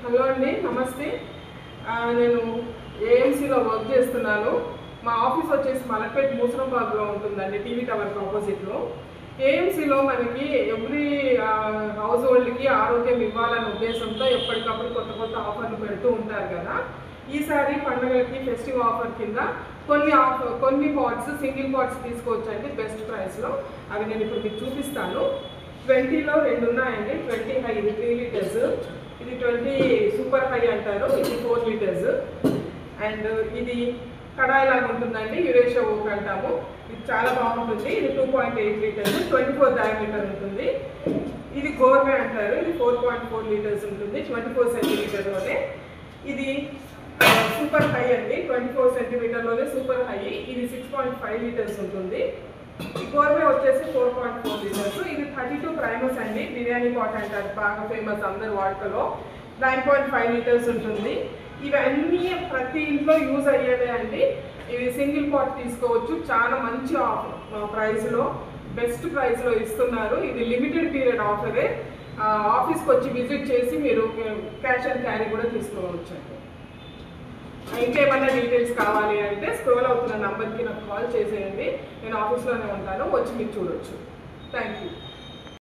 Hello అండి, నమస్తే. నేను ఏఎంసీలో వర్క్ చేస్తున్నాను. మా ఆఫీస్ వచ్చేసి మలక్పేట్ మూసరంబాగ్లో ఉంటుందండి, టీవీ టవర్కి ఆపోజిట్లో. ఏఎంసీలో మనకి ఎవ్రీ హౌస్ హోల్డ్కి ఆరోగ్యం ఇవ్వాలనే ఉద్దేశంతో ఎప్పటికప్పుడు కొత్త కొత్త ఆఫర్లు పెడుతూ ఉంటారు కదా. ఈసారి పండుగలకి ఫెస్టివ్ ఆఫర్ కింద కొన్ని పాట్స్, సింగిల్ పాట్స్ తీసుకోవచ్చండి బెస్ట్ ప్రైస్లో. అవి నేను ఇప్పుడు మీకు చూపిస్తాను. 20లో 2 ఉన్నాయండి. 20 హై, ఇది 3 లీటర్స్, ఇది 20 సూపర్ హై అంటారు, ఇది 4 లీటర్స్. అండ్ ఇది కడాయి లాగా ఉంటుందండి, యురేషియా ఓక్ అంటాము. ఇది చాలా బాగుంటుంది. ఇది 2.8 లీటర్స్, 24 డయామీటర్ ఉంటుంది. ఇది గోర్వే అంటారు, ఇది 4.4 లీటర్స్ ఉంటుంది, 24 సెంటీమీటర్లోనే. ఇది సూపర్ హై అండి, 24 సెంటీమీటర్లోనే సూపర్ హై. ఇది 6.5 లీటర్స్ ఉంటుంది. ఈ గోర్వే వచ్చేసి 4.4 లీటర్స్. ఇది 32 ప్రైమస్ అండి, బిర్యానీ పాట్ అంటారు, బాగా ఫేమస్ అందరు వాటిలో. 9.5 లీటర్స్ ఉంటుంది. ఇవన్నీ ప్రతి ఇంట్లో యూజ్ అయ్యేవే అండి. ఇవి సింగిల్ పాట్ తీసుకోవచ్చు, చాలా మంచి ఆఫర్ ప్రైస్లో, బెస్ట్ ప్రైస్లో ఇస్తున్నారు. ఇది లిమిటెడ్ పీరియడ్ ఆఫరే. ఆఫీస్కి వచ్చి విజిట్ చేసి మీరు క్యాష్ అండ్ క్యారీ కూడా తీసుకోవచ్చు అండి. ఇంకేమైనా డీటెయిల్స్ కావాలి అంటే స్క్రోల్ అవుతున్న నంబర్కి నాకు కాల్ చేసేయండి. నేను ఆఫీస్లోనే ఉంటాను, వచ్చి మీరు చూడొచ్చు. Thank you.